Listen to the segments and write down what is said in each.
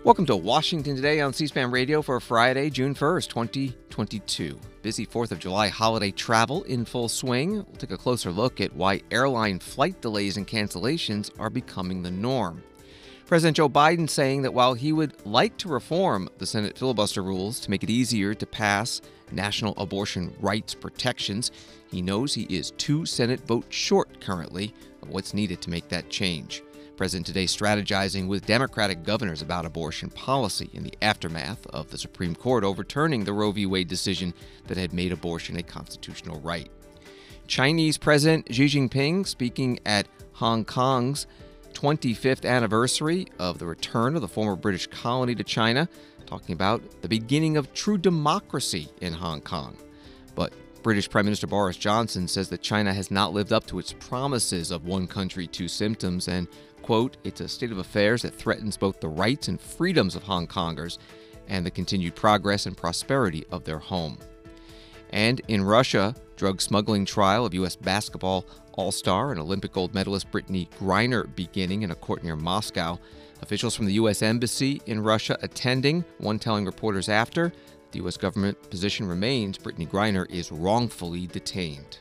Welcome to Washington Today on C-SPAN Radio for Friday, June 1st, 2022. Busy 4th of July holiday travel in full swing. We'll take a closer look at why airline flight delays and cancellations are becoming the norm. President Joe Biden saying that while he would like to reform the Senate filibuster rules to make it easier to pass national abortion rights protections, he knows he is 2 Senate votes short currently of what's needed to make that change. President today strategizing with Democratic governors about abortion policy in the aftermath of the Supreme Court overturning the Roe v. Wade decision that had made abortion a constitutional right. Chinese President Xi Jinping speaking at Hong Kong's 25th anniversary of the return of the former British colony to China, talking about the beginning of true democracy in Hong Kong. But British Prime Minister Boris Johnson says that China has not lived up to its promises of one country, two symptoms, and, quote, it's a state of affairs that threatens both the rights and freedoms of Hong Kongers and the continued progress and prosperity of their home. And in Russia, drug smuggling trial of U.S. basketball all-star and Olympic gold medalist Brittney Griner beginning in a court near Moscow. Officials from the U.S. Embassy in Russia attending, one telling reporters after, the U.S. government position remains Brittney Griner is wrongfully detained.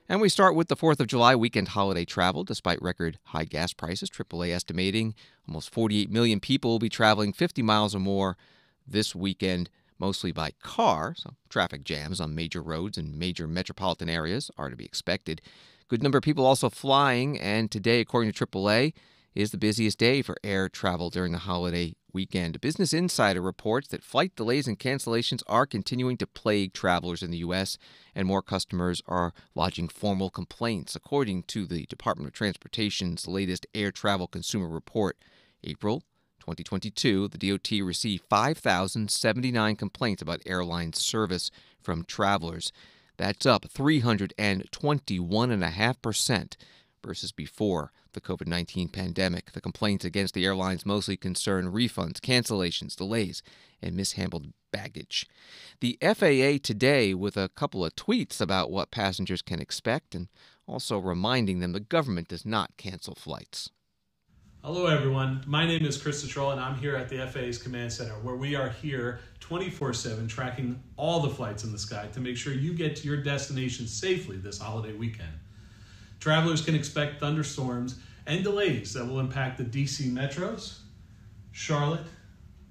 And we start with the 4th of July weekend holiday travel. Despite record high gas prices, AAA estimating almost 48 million people will be traveling 50 miles or more this weekend, mostly by car. So traffic jams on major roads and major metropolitan areas are to be expected. Good number of people also flying, and today, according to AAA, is the busiest day for air travel during the holiday weekend. Business Insider reports that flight delays and cancellations are continuing to plague travelers in the U.S., and more customers are lodging formal complaints, according to the Department of Transportation's latest Air Travel Consumer Report. April 2022, the DOT received 5,079 complaints about airline service from travelers. That's up 321.5% versus before the COVID-19 pandemic. The complaints against the airlines mostly concern refunds, cancellations, delays, and mishandled baggage. The FAA today with a couple of tweets about what passengers can expect and also reminding them the government does not cancel flights. Hello everyone, my name is Chris Detroll and I'm here at the FAA's Command Center where we are here 24/7 tracking all the flights in the sky to make sure you get to your destination safely this holiday weekend. Travelers can expect thunderstorms and delays that will impact the DC metros, Charlotte,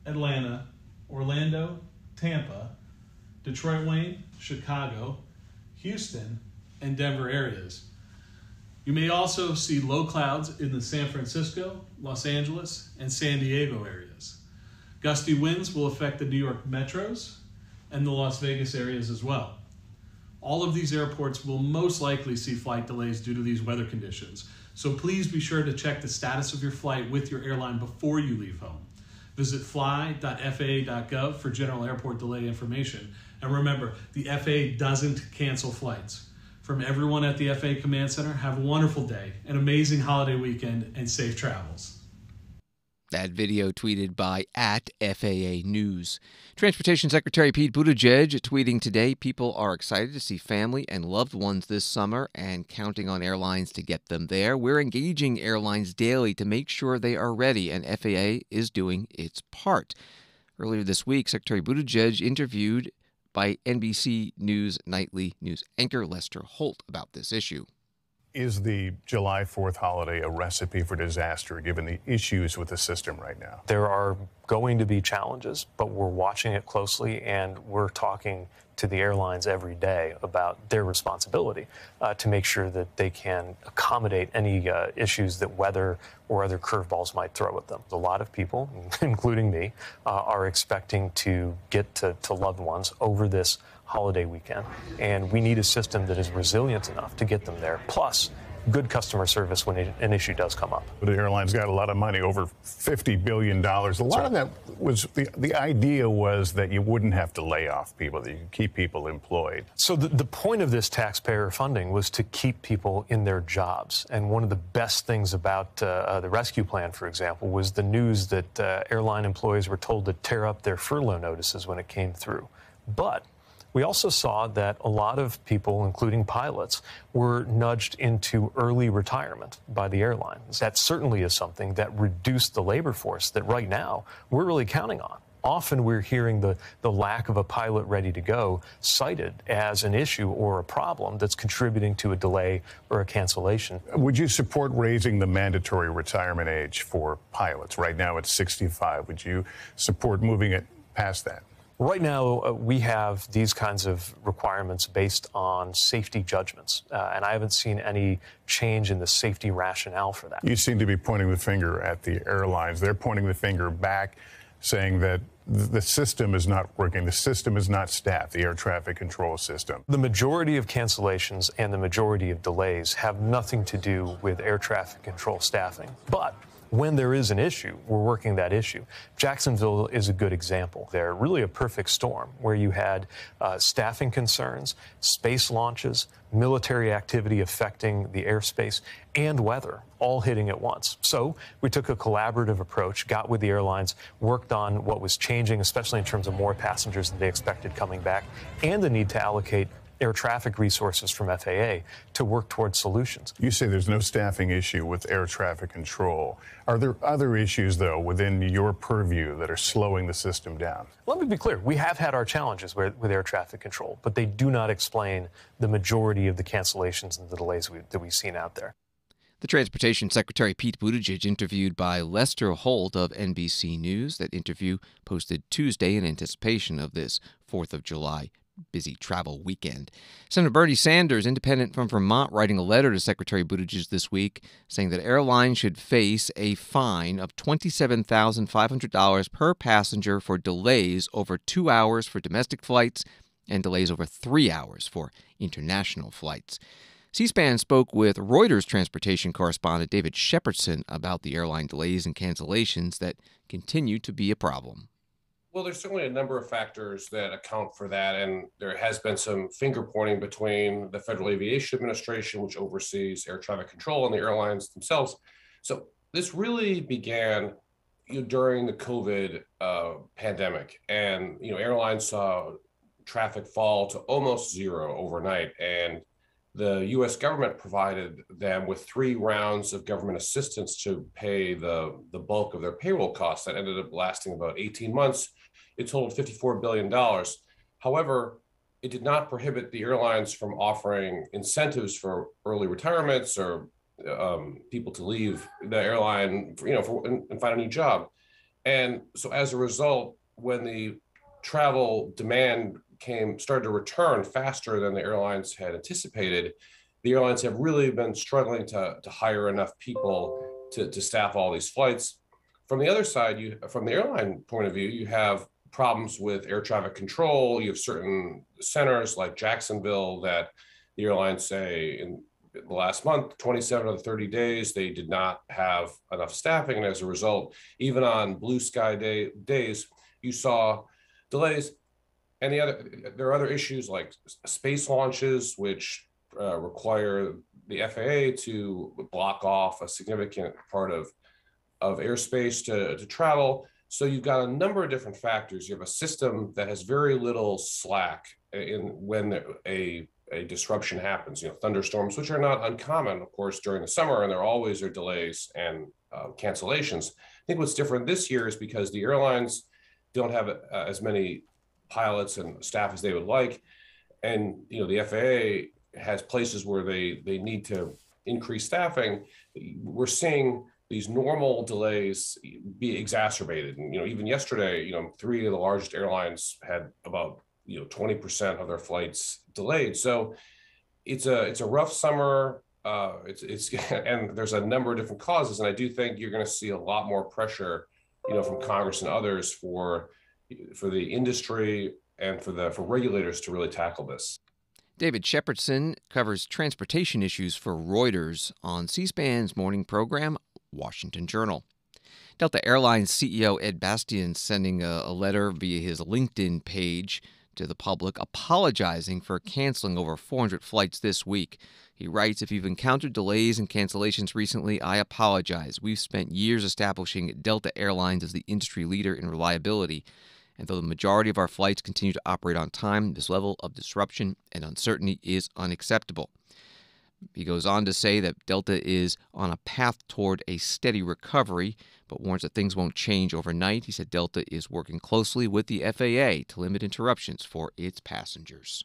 Atlanta, Orlando, Tampa, Detroit, Wayne, Chicago, Houston, and Denver areas. You may also see low clouds in the San Francisco, Los Angeles, and San Diego areas. Gusty winds will affect the New York metros and the Las Vegas areas as well. All of these airports will most likely see flight delays due to these weather conditions, so please be sure to check the status of your flight with your airline before you leave home. Visit fly.faa.gov for general airport delay information. And remember, the FAA doesn't cancel flights. From everyone at the FAA Command Center, have a wonderful day, an amazing holiday weekend, and safe travels. That video tweeted by @FAA News. Transportation Secretary Pete Buttigieg tweeting today, people are excited to see family and loved ones this summer and counting on airlines to get them there. We're engaging airlines daily to make sure they are ready, and FAA is doing its part. Earlier this week, Secretary Buttigieg interviewed by NBC News nightly news anchor Lester Holt about this issue. Is the July 4th holiday a recipe for disaster given the issues with the system right now? There are going to be challenges, but we're watching it closely and we're talking to the airlines every day about their responsibility to make sure that they can accommodate any issues that weather or other curveballs might throw at them. A lot of people, including me, are expecting to get to loved ones over this holiday weekend, and we need a system that is resilient enough to get them there, plus good customer service when an issue does come up. The airlines got a lot of money, over $50 billion. A lot of that was, the idea was that you wouldn't have to lay off people, that you could keep people employed. So the point of this taxpayer funding was to keep people in their jobs. And one of the best things about the rescue plan, for example, was the news that airline employees were told to tear up their furlough notices when it came through. But We also saw that a lot of people, including pilots, were nudged into early retirement by the airlines. That certainly is something that reduced the labor force that right now we're really counting on. Often we're hearing the lack of a pilot ready to go cited as an issue or a problem that's contributing to a delay or a cancellation. Would you support raising the mandatory retirement age for pilots? Right now it's 65. Would you support moving it past that? Right now, we have these kinds of requirements based on safety judgments, and I haven't seen any change in the safety rationale for that. You seem to be pointing the finger at the airlines. They're pointing the finger back, saying that the system is not working. The system is not staffed, the air traffic control system. The majority of cancellations and the majority of delays have nothing to do with air traffic control staffing. But when there is an issue, we're working that issue. Jacksonville is a good example. They're really a perfect storm where you had staffing concerns, space launches, military activity affecting the airspace, and weather all hitting at once. So we took a collaborative approach, got with the airlines, worked on what was changing, especially in terms of more passengers than they expected coming back, and the need to allocate air traffic resources from FAA to work towards solutions. You say there's no staffing issue with air traffic control. Are there other issues, though, within your purview that are slowing the system down? Let me be clear. We have had our challenges with air traffic control, but they do not explain the majority of the cancellations and the delays that we've seen out there. The Transportation Secretary Pete Buttigieg interviewed by Lester Holt of NBC News. That interview posted Tuesday in anticipation of this 4th of July busy travel weekend. Senator Bernie Sanders, independent from Vermont, writing a letter to Secretary Buttigieg this week saying that airlines should face a fine of $27,500 per passenger for delays over 2 hours for domestic flights and delays over 3 hours for international flights. C-SPAN spoke with Reuters transportation correspondent David Shepardson about the airline delays and cancellations that continue to be a problem. Well, there's certainly a number of factors that account for that, and there has been some finger pointing between the Federal Aviation Administration, which oversees air traffic control, and the airlines themselves. So this really began during the COVID pandemic, and airlines saw traffic fall to almost zero overnight, and the U.S. government provided them with 3 rounds of government assistance to pay the bulk of their payroll costs. That ended up lasting about 18 months. It totaled $54 billion. However, it did not prohibit the airlines from offering incentives for early retirements or people to leave the airline, and find a new job. And so as a result, when the travel demand started to return faster than the airlines had anticipated, the airlines have really been struggling to hire enough people to staff all these flights. From the other side, from the airline point of view, you have problems with air traffic control. You have certain centers like Jacksonville that the airlines say in the last month, 27 of the 30 days, they did not have enough staffing. And as a result, even on blue sky days, you saw delays. And there are other issues like space launches, which require the FAA to block off a significant part of airspace to travel. So you've got a number of different factors. You have a system that has very little slack when a disruption happens. Thunderstorms, which are not uncommon, of course, during the summer, and there always are delays and cancellations. I think what's different this year is because the airlines don't have as many pilots and staff as they would like, and the FAA has places where they need to increase staffing. We're seeing these normal delays be exacerbated, and even yesterday, 3 of the largest airlines had about 20% of their flights delayed. So it's a rough summer. It's and there's a number of different causes, and I do think you're going to see a lot more pressure, from Congress and others for the industry and for regulators to really tackle this. David Shepardson covers transportation issues for Reuters on C-SPAN's morning program, Washington Journal. Delta Airlines CEO Ed Bastian sending a letter via his LinkedIn page to the public apologizing for canceling over 400 flights this week. He writes, "If you've encountered delays and cancellations recently, I apologize. We've spent years establishing Delta Airlines as the industry leader in reliability, And though the majority of our flights continue to operate on time, this level of disruption and uncertainty is unacceptable. He goes on to say that Delta is on a path toward a steady recovery, but warns that things won't change overnight. He said Delta is working closely with the FAA to limit interruptions for its passengers.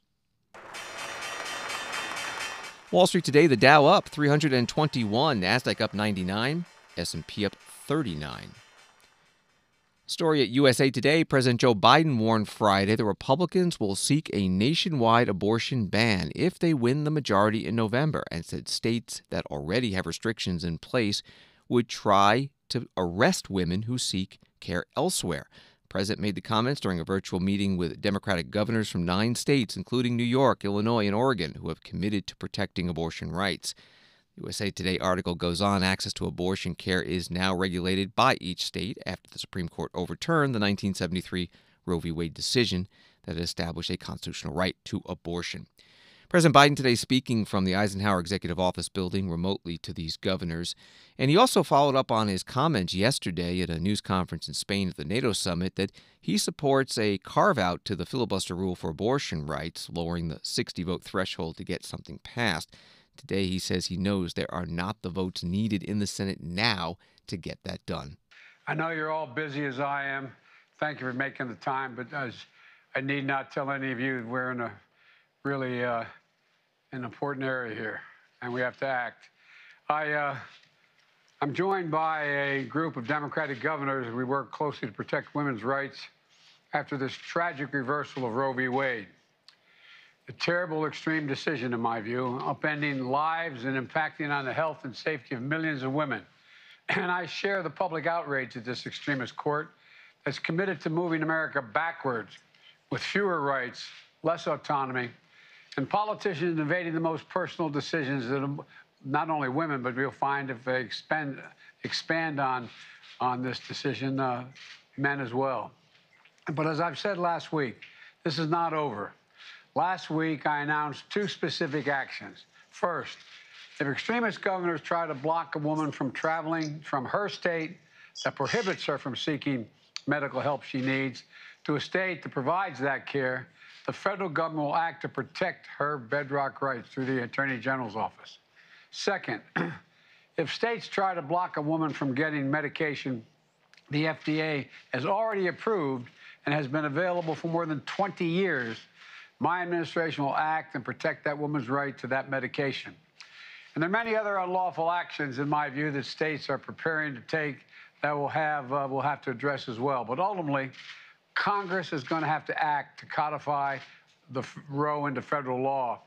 Wall Street today, the Dow up 321, NASDAQ up 99, S&P up 39. Story at USA Today, President Joe Biden warned Friday that Republicans will seek a nationwide abortion ban if they win the majority in November, and said states that already have restrictions in place would try to arrest women who seek care elsewhere. The president made the comments during a virtual meeting with Democratic governors from 9 states, including New York, Illinois, and Oregon, who have committed to protecting abortion rights. USA Today article goes on, access to abortion care is now regulated by each state after the Supreme Court overturned the 1973 Roe v. Wade decision that established a constitutional right to abortion. President Biden today speaking from the Eisenhower Executive Office building remotely to these governors, and he also followed up on his comments yesterday at a news conference in Spain at the NATO summit that he supports a carve-out to the filibuster rule for abortion rights, lowering the 60-vote threshold to get something passed. Today, he says he knows there are not the votes needed in the Senate now to get that done. I know you're all busy as I am. Thank you for making the time, but I need not tell any of you we're in a really an important area here, and we have to act. I'm joined by a group of Democratic governors. We work closely to protect women's rights after this tragic reversal of Roe v. Wade. A terrible, extreme decision, in my view, upending lives and impacting on the health and safety of millions of women. And I share the public outrage at this extremist court that's committed to moving America backwards with fewer rights, less autonomy, and politicians invading the most personal decisions that not only women, but we'll find if they expand on this decision, men as well. But as I've said last week, this is not over. Last week, I announced 2 specific actions. First, if extremist governors try to block a woman from traveling from her state that prohibits her from seeking medical help she needs to a state that provides that care, the federal government will act to protect her bedrock rights through the Attorney General's office. Second, if states try to block a woman from getting medication the FDA has already approved and has been available for more than 20 years, my administration will act and protect that woman's right to that medication. And there are many other unlawful actions, in my view, that states are preparing to take that we'll have to address as well. But ultimately, Congress is going to have to act to codify the Roe into federal law.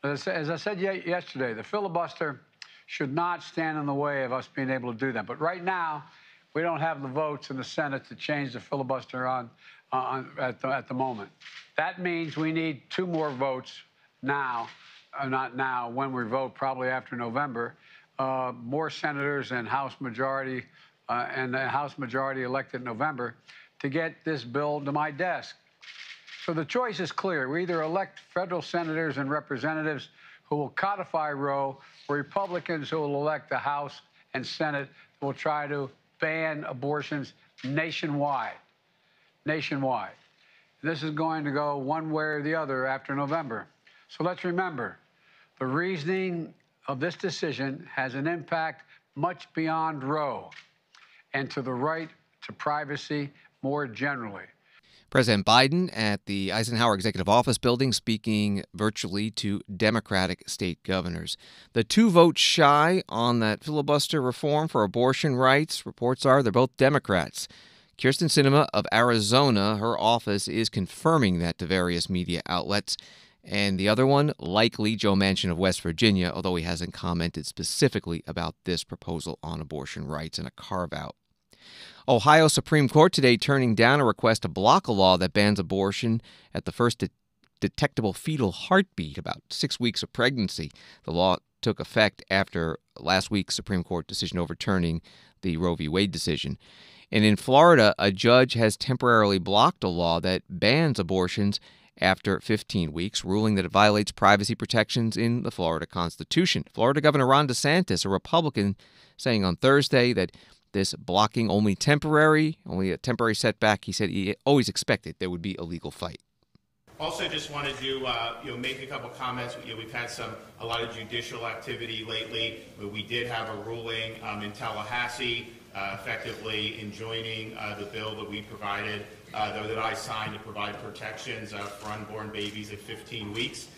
As I said yesterday, the filibuster should not stand in the way of us being able to do that. But right now, we don't have the votes in the Senate to change the filibuster at the moment. That means we need 2 more votes now, not now, when we vote, probably after November, more senators and House majority elected in November to get this bill to my desk. So the choice is clear. We either elect federal senators and representatives who will codify Roe, or Republicans who will elect the House and Senate who will try to ban abortions nationwide. Nationwide. This is going to go one way or the other after November. So let's remember, the reasoning of this decision has an impact much beyond Roe and to the right to privacy more generally. President Biden at the Eisenhower Executive Office building speaking virtually to Democratic state governors. The 2 votes shy on that filibuster reform for abortion rights, reports are they're both Democrats. Kyrsten Sinema of Arizona, her office is confirming that to various media outlets. And the other one, likely Joe Manchin of West Virginia, although he hasn't commented specifically about this proposal on abortion rights and a carve-out. Ohio Supreme Court today turning down a request to block a law that bans abortion at the first detectable fetal heartbeat, about 6 weeks of pregnancy. The law took effect after last week's Supreme Court decision overturning the Roe v. Wade decision. And in Florida, a judge has temporarily blocked a law that bans abortions after 15 weeks, ruling that it violates privacy protections in the Florida Constitution. Florida Governor Ron DeSantis, a Republican, saying on Thursday that this blocking only a temporary setback. He said he always expected there would be a legal fight. Also, just wanted to make a couple comments. We've had a lot of judicial activity lately. We did have a ruling in Tallahassee, effectively enjoining the bill that we provided, that I signed to provide protections for unborn babies at 15 weeks.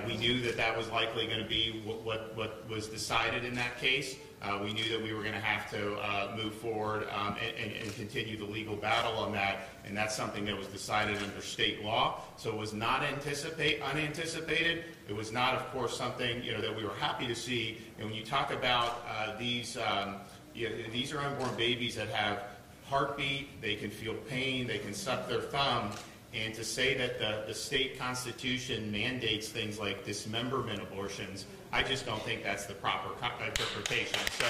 We knew that was likely going to be what was decided in that case. We knew that we were going to have to move forward and continue the legal battle on that, and that's something that was decided under state law. So it was not unanticipated. It was not, of course, something that we were happy to see. And when you talk about these are unborn babies that have heartbeat, they can feel pain, they can suck their thumb. And to say that the state constitution mandates things like dismemberment abortions, I just don't think that's the proper interpretation. So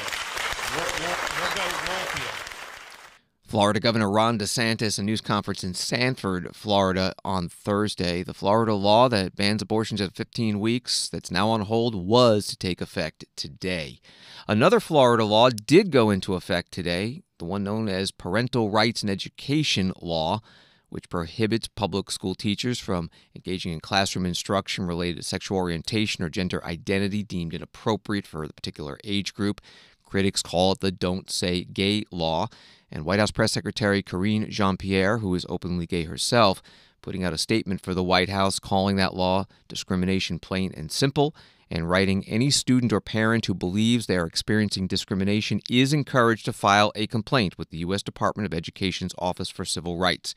we'll go here. Florida Governor Ron DeSantis, a news conference in Sanford, Florida on Thursday. The Florida law that bans abortions at 15 weeks that's now on hold was to take effect today. Another Florida law did go into effect today, the one known as Parental Rights and Education Law, which prohibits public school teachers from engaging in classroom instruction related to sexual orientation or gender identity deemed inappropriate for the particular age group. Critics call it the Don't Say Gay law. And White House Press Secretary Karine Jean-Pierre, who is openly gay herself, putting out a statement for the White House calling that law discrimination plain and simple, and writing, any student or parent who believes they are experiencing discrimination is encouraged to file a complaint with the U.S. Department of Education's Office for Civil Rights.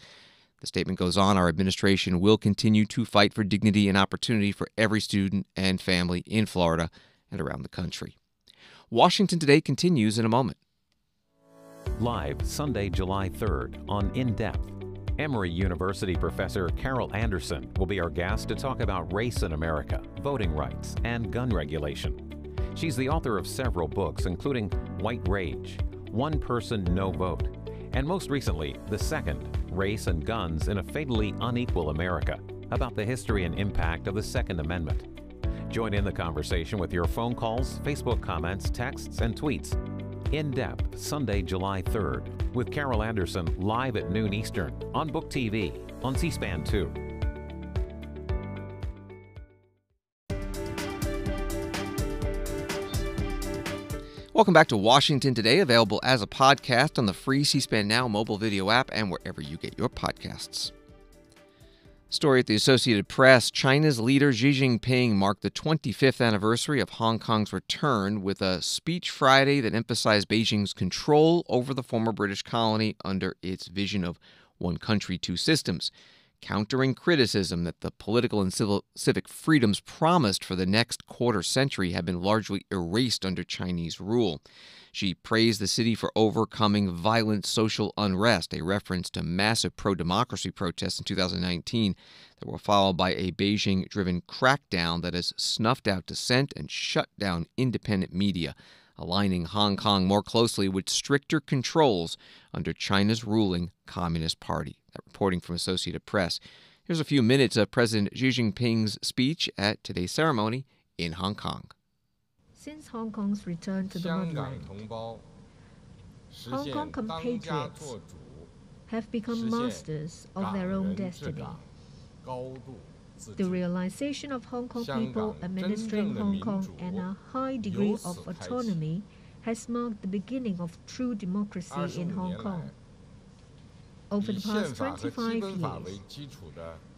The statement goes on, our administration will continue to fight for dignity and opportunity for every student and family in Florida and around the country. Washington Today continues in a moment. Live Sunday, July 3rd on In Depth. Emory University professor Carol Anderson will be our guest to talk about race in America, voting rights, and gun regulation. She's the author of several books, including White Rage, One Person, No Vote, and most recently, the second, Race and Guns in a Fatally Unequal America, about the history and impact of the Second Amendment. Join in the conversation with your phone calls, Facebook comments, texts, and tweets. In Depth, Sunday, July 3rd, with Carol Anderson, live at noon Eastern, on Book TV, on C-SPAN 2. Welcome back to Washington Today, available as a podcast on the free C-SPAN Now mobile video app and wherever you get your podcasts. Story at the Associated Press, China's leader Xi Jinping marked the 25th anniversary of Hong Kong's return with a speech Friday that emphasized Beijing's control over the former British colony under its vision of one country, two systems, countering criticism that the political and civic freedoms promised for the next quarter century have been largely erased under Chinese rule. She praised the city for overcoming violent social unrest, a reference to massive pro-democracy protests in 2019 that were followed by a Beijing-driven crackdown that has snuffed out dissent and shut down independent media, aligning Hong Kong more closely with stricter controls under China's ruling Communist Party. That reporting from Associated Press. Here's a few minutes of President Xi Jinping's speech at today's ceremony in Hong Kong. Since Hong Kong's return to the motherland, Hong Kong compatriots have become masters of their own destiny. The realization of Hong Kong people administering Hong Kong and a high degree of autonomy has marked the beginning of true democracy in Hong Kong. Over the past 25 years,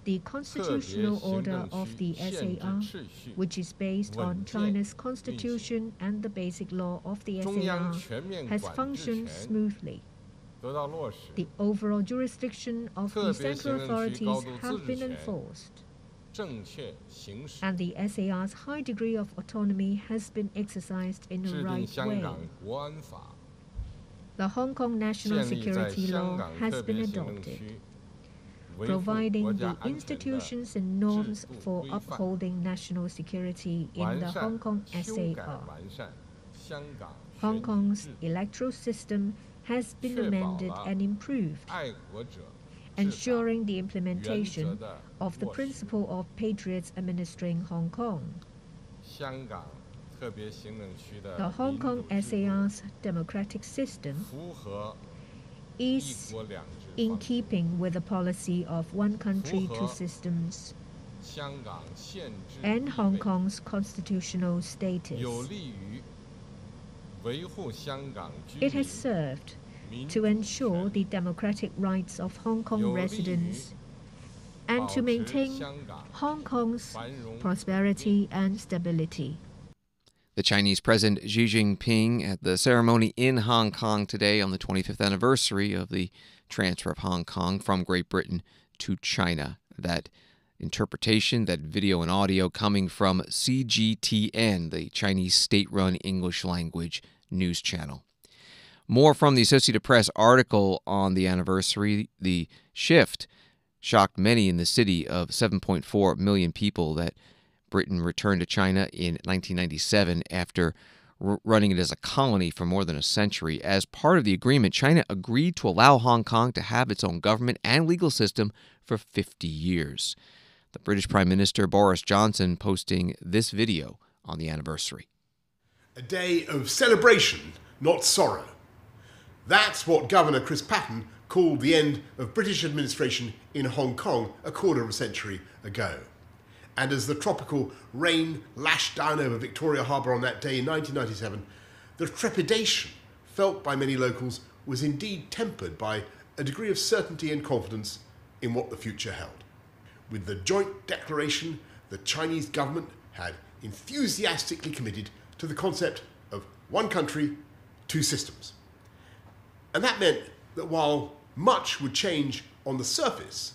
the constitutional order of the SAR, which is based on China's constitution and the basic law of the SAR, has functioned smoothly. The overall jurisdiction of the central authorities have been enforced, and the SAR's high degree of autonomy has been exercised in the right way. The Hong Kong National Security Law has been adopted, providing the institutions and norms for upholding national security in the Hong Kong SAR. Hong Kong's electoral system has been amended and improved, ensuring the implementation of the principle of patriots administering Hong Kong. The Hong Kong SAR's democratic system is in keeping with the policy of one country, two systems and Hong Kong's constitutional status. It has served to ensure the democratic rights of Hong Kong residents and to maintain Hong Kong's prosperity and stability. The Chinese President Xi Jinping at the ceremony in Hong Kong today on the 25th anniversary of the transfer of Hong Kong from Great Britain to China. That interpretation, that video and audio coming from CGTN, the Chinese state-run English language news channel. More from the Associated Press article on the anniversary. The shift shocked many in the city of 7.4 million people that Britain returned to China in 1997 after running it as a colony for more than a century. As part of the agreement, China agreed to allow Hong Kong to have its own government and legal system for 50 years. The British Prime Minister Boris Johnson posting this video on the anniversary. A day of celebration, not sorrow. That's what Governor Chris Patten called the end of British administration in Hong Kong a quarter of a century ago. And as the tropical rain lashed down over Victoria Harbour on that day in 1997, the trepidation felt by many locals was indeed tempered by a degree of certainty and confidence in what the future held. With the joint declaration, the Chinese government had enthusiastically committed to the concept of one country, two systems. And that meant that while much would change on the surface,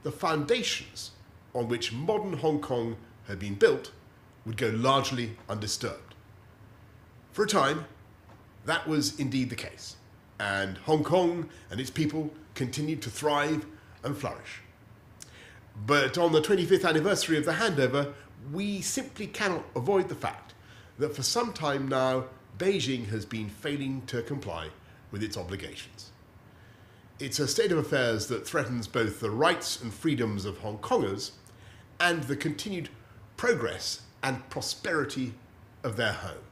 the foundations on which modern Hong Kong had been built would go largely undisturbed. For a time, that was indeed the case, and Hong Kong and its people continued to thrive and flourish. But on the 25th anniversary of the handover, we simply cannot avoid the fact that for some time now, Beijing has been failing to comply with its obligations. It's a state of affairs that threatens both the rights and freedoms of Hong Kongers and the continued progress and prosperity of their home.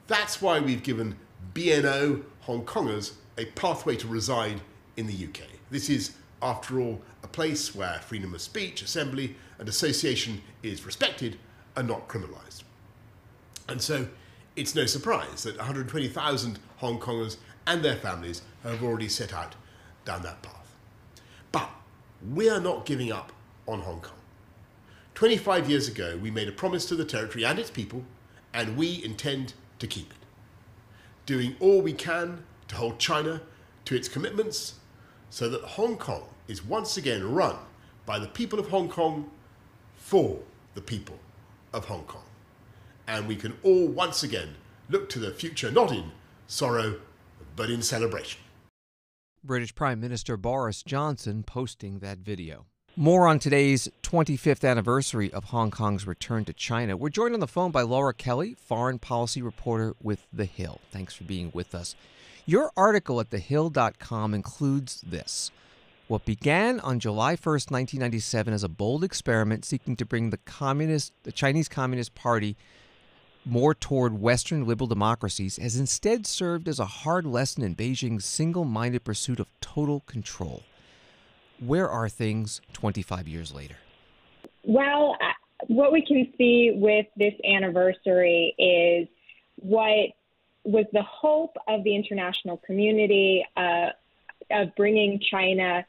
That's why we've given BNO Hong Kongers a pathway to reside in the UK. This is, after all, a place where freedom of speech, assembly, and association is respected and not criminalised. And so it's no surprise that 120,000 Hong Kongers and their families have already set out down that path. But we are not giving up on Hong Kong. 25 years ago, we made a promise to the territory and its people, and we intend to keep it. Doing all we can to hold China to its commitments so that Hong Kong is once again run by the people of Hong Kong for the people of Hong Kong. And we can all once again look to the future not in sorrow, but in celebration. British Prime Minister Boris Johnson posting that video. More on today's 25th anniversary of Hong Kong's return to China. We're joined on the phone by Laura Kelly, foreign policy reporter with The Hill. Thanks for being with us. Your article at thehill.com includes this. What began on July 1st, 1997 as a bold experiment seeking to bring the Chinese Communist Party more toward Western liberal democracies has instead served as a hard lesson in Beijing's single-minded pursuit of total control. Where are things 25 years later? Well, what we can see with this anniversary is what was the hope of the international community of bringing China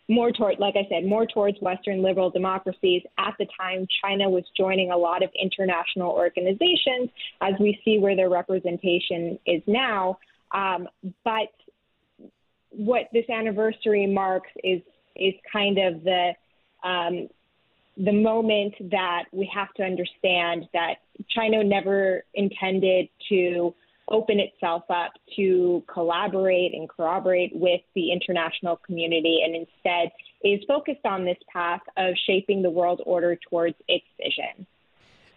more toward, like I said, more towards Western liberal democracies. At the time, China was joining a lot of international organizations, as we see where their representation is now. But what this anniversary marks is kind of the moment that we have to understand that China never intended to open itself up to collaborate and corroborate with the international community, and instead is focused on this path of shaping the world order towards its vision.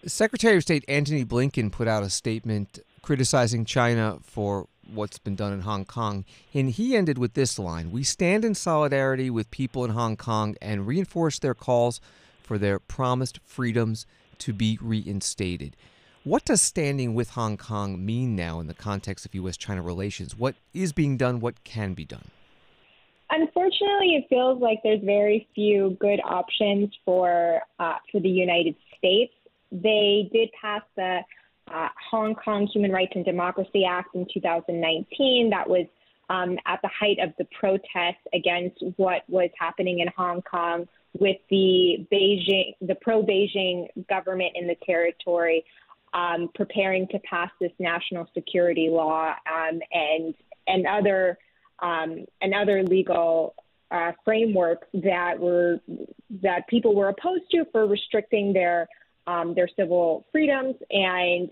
Secretary of State Antony Blinken put out a statement criticizing China for what's been done in Hong Kong, and he ended with this line: "We stand in solidarity with people in Hong Kong and reinforce their calls for their promised freedoms to be reinstated." What does standing with Hong Kong mean now in the context of U.S.-China relations? What is being done? What can be done? Unfortunately, it feels like there's very few good options for the United States. They did pass the Hong Kong Human Rights and Democracy Act in 2019. That was at the height of the protests against what was happening in Hong Kong with the pro-Beijing government in the territory preparing to pass this national security law and other legal frameworks that people were opposed to for restricting their civil freedoms and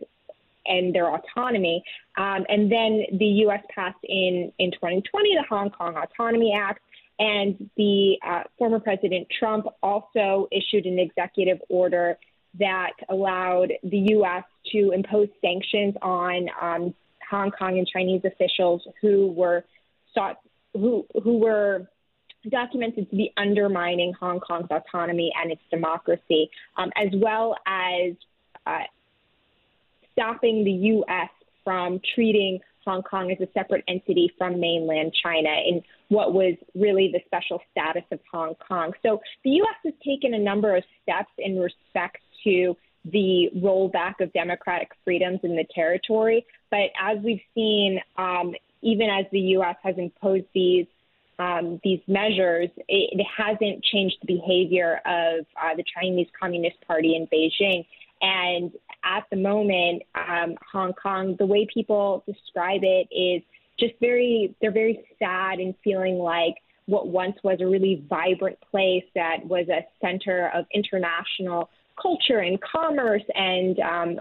their autonomy. And then the U.S. passed in 2020 the Hong Kong Autonomy Act, and the former President Trump also issued an executive order that allowed the U.S. to impose sanctions on Hong Kong and Chinese officials who were documented to be undermining Hong Kong's autonomy and its democracy, as well as stopping the U.S. from treating Hong Kong as a separate entity from mainland China in what was really the special status of Hong Kong. So the U.S. has taken a number of steps in respect to the rollback of democratic freedoms in the territory. But as we've seen, even as the U.S. has imposed these measures, it hasn't changed the behavior of the Chinese Communist Party in Beijing. And at the moment, Hong Kong, the way people describe it is just they're very sad and feeling like what once was a really vibrant place that was a center of international culture and commerce and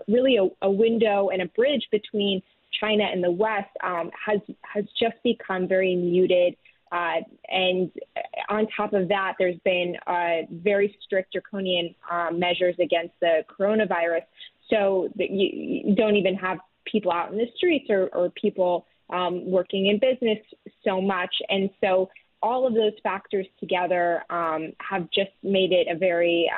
really a window and a bridge between China and the West has just become very muted. And on top of that, there's been very strict draconian measures against the coronavirus, so that you don't even have people out in the streets or people working in business so much. And so all of those factors together have just made it a very,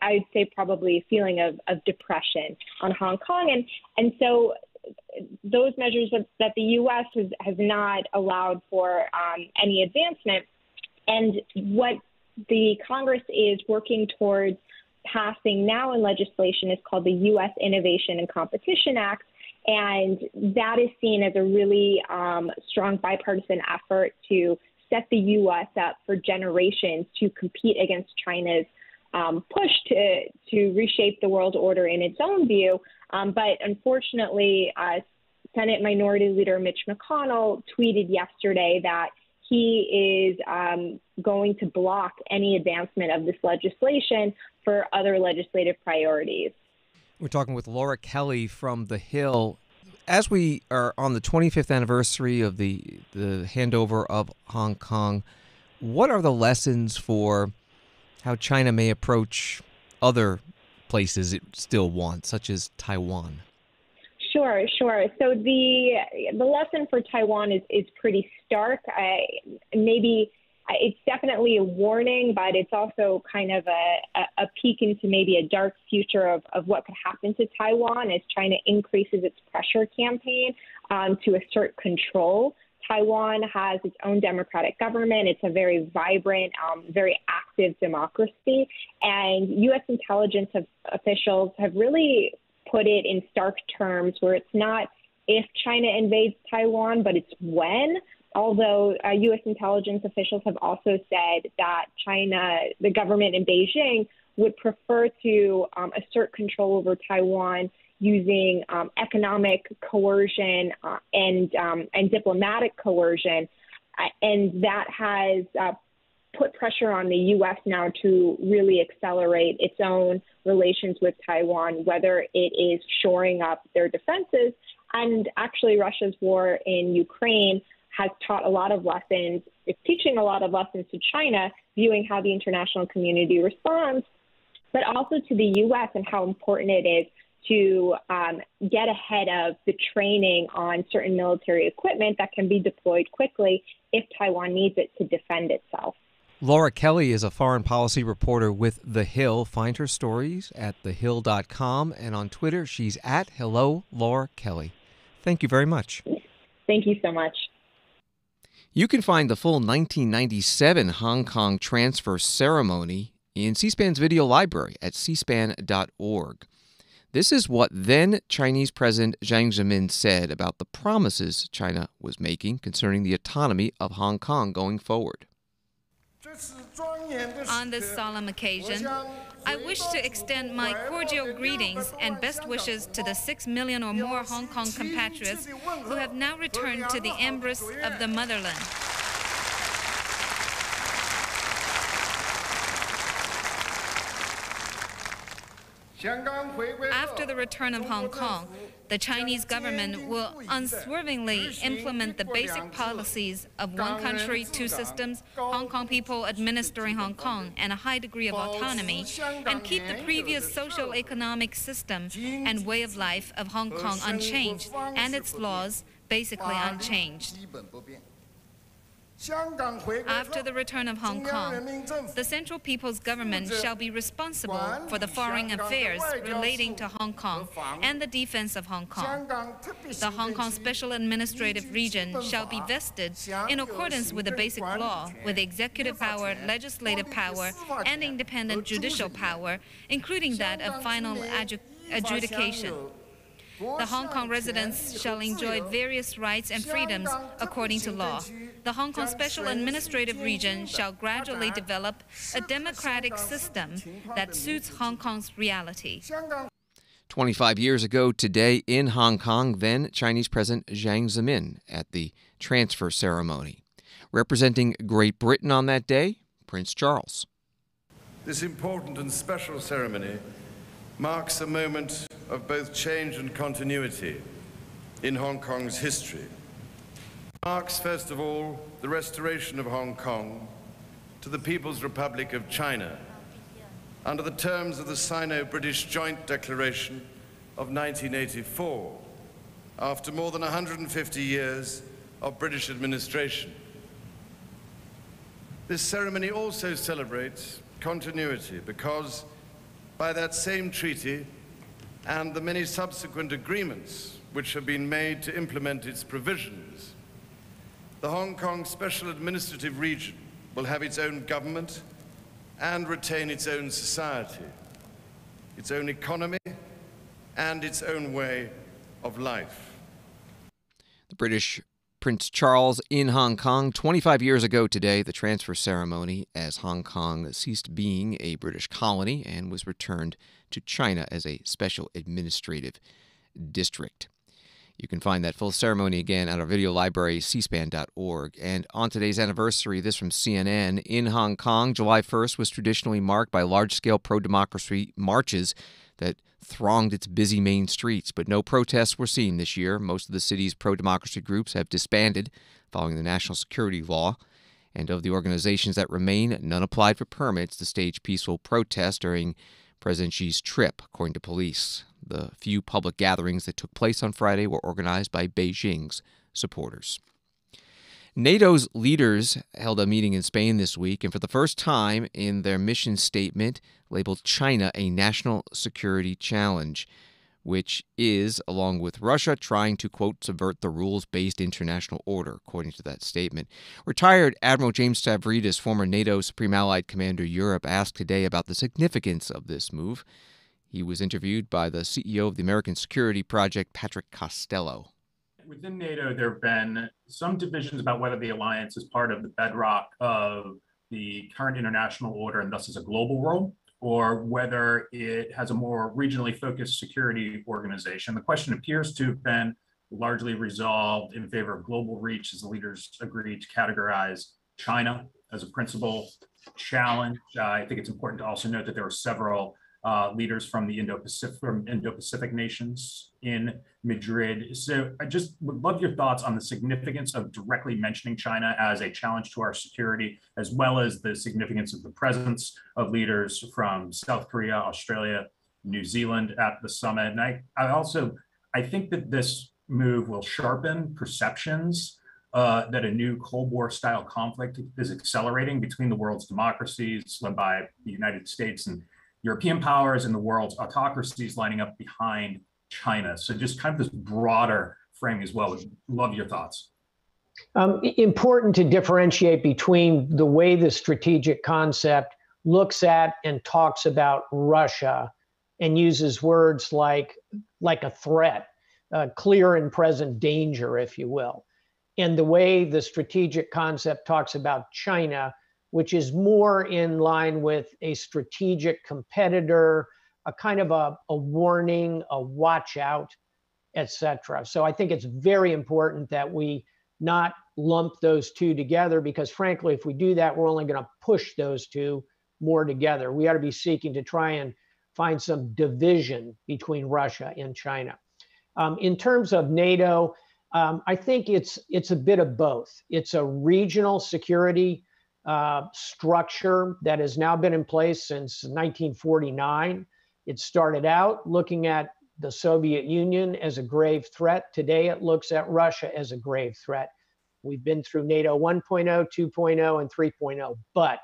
I'd say probably a feeling of depression on Hong Kong. And so those measures that the U.S. has not allowed for any advancement. And what the Congress is working towards passing now in legislation is called the U.S. Innovation and Competition Act. And that is seen as a really strong bipartisan effort to set the U.S. up for generations to compete against China's push to reshape the world order in its own view. But unfortunately, Senate Minority Leader Mitch McConnell tweeted yesterday that he is going to block any advancement of this legislation for other legislative priorities. We're talking with Laura Kelly from The Hill. As we are on the 25th anniversary of the handover of Hong Kong, what are the lessons for how China may approach other places it still wants, such as Taiwan? Sure. So the lesson for Taiwan is pretty stark. Maybe it's definitely a warning, but it's also kind of a peek into maybe a dark future of what could happen to Taiwan as China increases its pressure campaign to assert control. Taiwan has its own democratic government. It's a very vibrant, very active democracy. And U.S. intelligence officials have really put it in stark terms where it's not if China invades Taiwan, but it's when. Although U.S. intelligence officials have also said that China, the government in Beijing, would prefer to assert control over Taiwan using economic coercion and diplomatic coercion. And that has put pressure on the U.S. now to really accelerate its own relations with Taiwan, whether it is shoring up their defenses. And actually, Russia's war in Ukraine has taught a lot of lessons. It's teaching a lot of lessons to China, viewing how the international community responds, but also to the U.S. and how important it is to get ahead of the training on certain military equipment that can be deployed quickly if Taiwan needs it to defend itself. Laura Kelly is a foreign policy reporter with The Hill. Find her stories at thehill.com, and on Twitter, she's at Hello Laura Kelly. Thank you very much. Thank you so much. You can find the full 1997 Hong Kong transfer ceremony in C-SPAN's video library at cspan.org. This is what then Chinese President Jiang Zemin said about the promises China was making concerning the autonomy of Hong Kong going forward. On this solemn occasion, I wish to extend my cordial greetings and best wishes to the 6 million or more Hong Kong compatriots who have now returned to the embrace of the motherland. After the return of Hong Kong, the Chinese government will unswervingly implement the basic policies of one country, two systems, Hong Kong people administering Hong Kong, and a high degree of autonomy, and keep the previous social economic system and way of life of Hong Kong unchanged, and its laws basically unchanged. After the return of Hong Kong, the Central People's Government shall be responsible for the foreign affairs relating to Hong Kong and the defense of Hong Kong. The Hong Kong Special Administrative Region shall be vested in accordance with the Basic Law, with executive power, legislative power, and independent judicial power, including that of final adjudication. The Hong Kong residents shall enjoy various rights and freedoms according to law. The Hong Kong Special Administrative Region shall gradually develop a democratic system that suits Hong Kong's reality. 25 years ago today in Hong Kong, then Chinese President Jiang Zemin at the transfer ceremony. Representing Great Britain on that day, Prince Charles. This important and special ceremony marks a moment of both change and continuity in Hong Kong's history. It marks, first of all, the restoration of Hong Kong to the People's Republic of China under the terms of the Sino-British Joint Declaration of 1984, after more than 150 years of British administration. This ceremony also celebrates continuity because by that same treaty and the many subsequent agreements which have been made to implement its provisions, the Hong Kong Special Administrative Region will have its own government and retain its own society, its own economy, and its own way of life. The British Prince Charles in Hong Kong 25 years ago today, the transfer ceremony as Hong Kong ceased being a British colony and was returned to China as a special administrative district. You can find that full ceremony again at our video library, cspan.org. And on today's anniversary, this from CNN, in Hong Kong, July 1st was traditionally marked by large-scale pro-democracy marches that thronged its busy main streets. But no protests were seen this year. Most of the city's pro-democracy groups have disbanded following the national security law. And of the organizations that remain, none applied for permits to stage peaceful protests during President Xi's trip, according to police. The few public gatherings that took place on Friday were organized by Beijing's supporters. NATO's leaders held a meeting in Spain this week, and for the first time in their mission statement, labeled China a national security challenge, which is, along with Russia, trying to, quote, subvert the rules-based international order, according to that statement. Retired Admiral James Stavridis, former NATO Supreme Allied Commander Europe, asked today about the significance of this move. He was interviewed by the CEO of the American Security Project, Patrick Costello. Within NATO, there have been some divisions about whether the alliance is part of the bedrock of the current international order and thus is a global role, or whether it has a more regionally focused security organization. The question appears to have been largely resolved in favor of global reach as the leaders agreed to categorize China as a principal challenge. I think it's important to also note that there were several leaders from the Indo-Pacific nations in Madrid. So I just would love your thoughts on the significance of directly mentioning China as a challenge to our security, as well as the significance of the presence of leaders from South Korea, Australia, New Zealand at the summit. And I think that this move will sharpen perceptions that a new Cold War-style conflict is accelerating between the world's democracies led by the United States and European powers and the world's autocracies lining up behind China. So just kind of this broader framing as well. Would love your thoughts. Important to differentiate between the way the strategic concept looks at and talks about Russia and uses words like a threat, clear and present danger, if you will, and the way the strategic concept talks about China, which is more in line with a strategic competitor, a kind of a warning, a watch out, etc. So I think it's very important that we not lump those two together, because frankly, if we do that, we're only going to push those two more together. We ought to be seeking to try and find some division between Russia and China. In terms of NATO, I think it's a bit of both. It's a regional security structure that has now been in place since 1949. It started out looking at the Soviet Union as a grave threat. Today, it looks at Russia as a grave threat. We've been through NATO 1.0, 2.0, and 3.0. But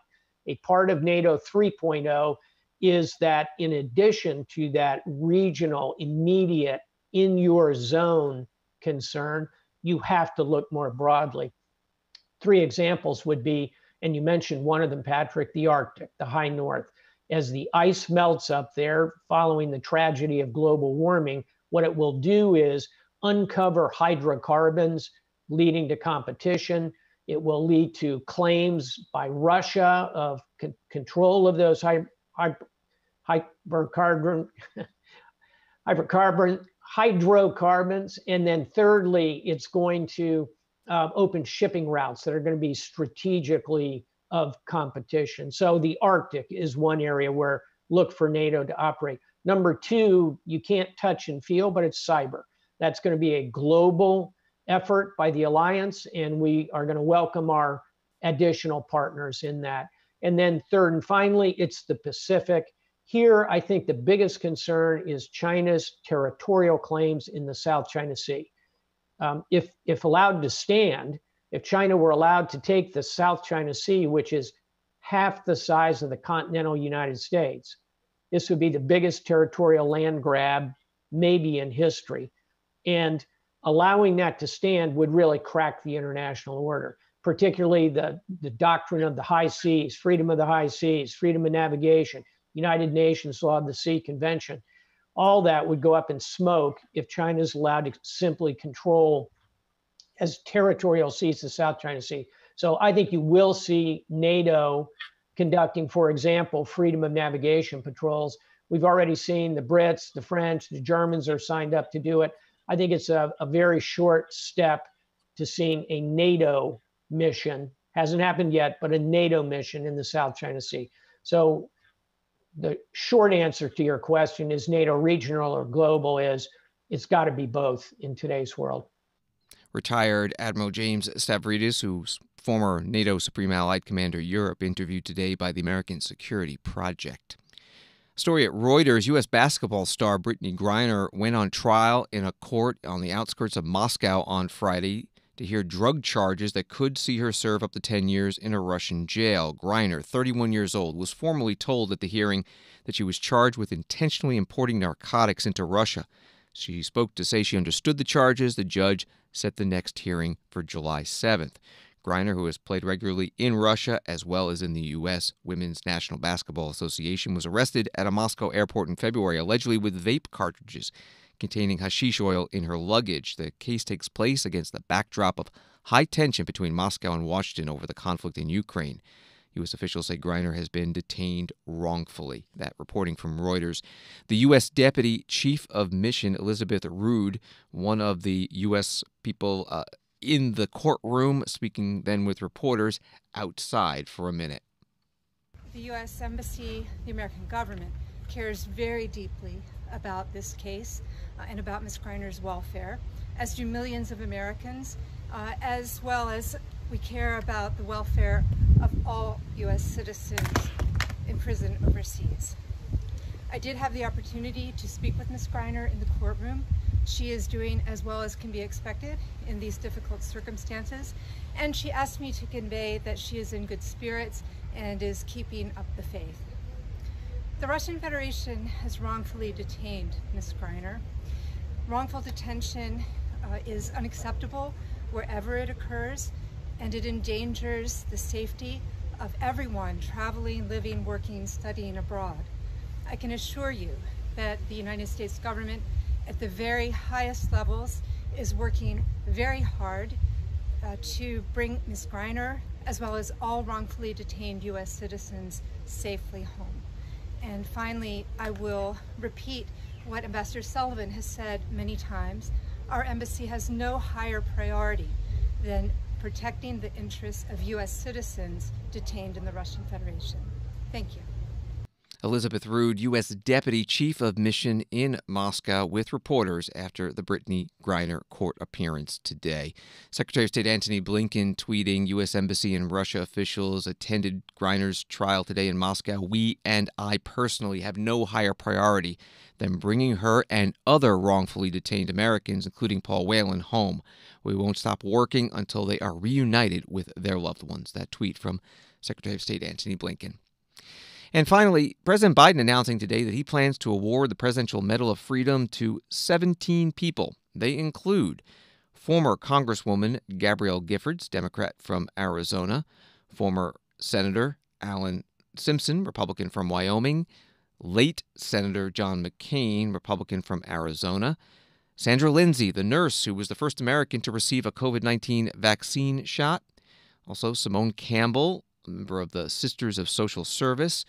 a part of NATO 3.0 is that in addition to that regional, immediate, in your zone concern, you have to look more broadly. 3 examples would be, and you mentioned one of them, Patrick, the Arctic, the high north. As the ice melts up there following the tragedy of global warming, what it will do is uncover hydrocarbons leading to competition. It will lead to claims by Russia of control of those hydrocarbons. And then thirdly, it's going to open shipping routes that are going to be strategically of competition. So the Arctic is one area where look for NATO to operate. Number 2, you can't touch and feel, but it's cyber. That's going to be a global effort by the alliance, and we are going to welcome our additional partners in that. And then third and finally, it's the Pacific. Here, I think the biggest concern is China's territorial claims in the South China Sea. If allowed to stand, if China were allowed to take the South China Sea, which is half the size of the continental United States, this would be the biggest territorial land grab maybe in history. And allowing that to stand would really crack the international order, particularly the doctrine of the high seas, freedom of the high seas, freedom of navigation, United Nations Law of the Sea Convention. All that would go up in smoke if China is allowed to simply control as territorial seas the South China Sea. So I think you will see NATO conducting, for example, freedom of navigation patrols. We've already seen the Brits, the French, the Germans are signed up to do it. I think it's a very short step to seeing a NATO mission. Hasn't happened yet, but a NATO mission in the South China Sea. So the short answer to your question, is NATO regional or global, is it's got to be both in today's world. Retired Admiral James Stavridis, who's former NATO Supreme Allied Commander Europe, interviewed today by the American Security Project. Story at Reuters, U.S. basketball star Brittney Griner went on trial in a court on the outskirts of Moscow on Friday to hear drug charges that could see her serve up to 10 years in a Russian jail. Griner, 31 years old, was formally told at the hearing that she was charged with intentionally importing narcotics into Russia. She spoke to say she understood the charges. The judge set the next hearing for July 7th. Griner, who has played regularly in Russia as well as in the U.S. Women's National Basketball Association, was arrested at a Moscow airport in February, allegedly with vape cartridges containing hashish oil in her luggage. The case takes place against the backdrop of high tension between Moscow and Washington over the conflict in Ukraine. U.S. officials say Griner has been detained wrongfully. That reporting from Reuters. The U.S. Deputy Chief of Mission, Elizabeth Rood, one of the U.S. people in the courtroom, speaking then with reporters outside for a minute. The U.S. Embassy, the American government, cares very deeply about this case and about Ms. Griner's welfare, as do millions of Americans, as well as we care about the welfare of all U.S. citizens in prison overseas. I did have the opportunity to speak with Ms. Griner in the courtroom She is doing as well as can be expected in these difficult circumstances, and she asked me to convey that she is in good spirits and is keeping up the faith. The Russian Federation has wrongfully detained Ms. Griner. Wrongful detention is unacceptable wherever it occurs, and it endangers the safety of everyone traveling, living, working, studying abroad. I can assure you that the United States government at the very highest levels is working very hard to bring Ms. Griner, as well as all wrongfully detained U.S. citizens, safely home. And finally, I will repeat what Ambassador Sullivan has said many times. Our embassy has no higher priority than protecting the interests of U.S. citizens detained in the Russian Federation. Thank you. Elizabeth Rood, U.S. Deputy Chief of Mission in Moscow, with reporters after the Brittney Griner court appearance today. Secretary of State Antony Blinken tweeting, U.S. Embassy and Russia officials attended Griner's trial today in Moscow. We and I personally have no higher priority than bringing her and other wrongfully detained Americans, including Paul Whelan, home. We won't stop working until they are reunited with their loved ones. That tweet from Secretary of State Antony Blinken. And finally, President Biden announcing today that he plans to award the Presidential Medal of Freedom to 17 people. They include former Congresswoman Gabrielle Giffords, Democrat from Arizona, former Senator Alan Simpson, Republican from Wyoming, late Senator John McCain, Republican from Arizona, Sandra Lindsay, the nurse who was the first American to receive a COVID-19 vaccine shot, also Simone Campbell, a member of the Sisters of Social Service,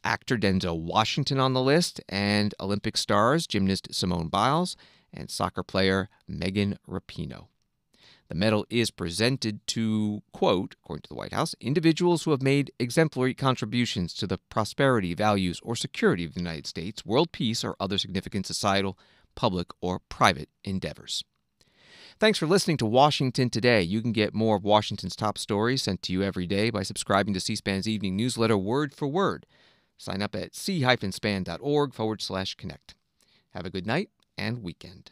actor Denzel Washington on the list, and Olympic stars gymnast Simone Biles and soccer player Megan Rapinoe. The medal is presented to, quote, according to the White House, individuals who have made exemplary contributions to the prosperity, values, or security of the United States, world peace, or other significant societal, public, or private endeavors. Thanks for listening to Washington Today. You can get more of Washington's top stories sent to you every day by subscribing to C-SPAN's evening newsletter word for word. Sign up at c-span.org/connect. Have a good night and weekend.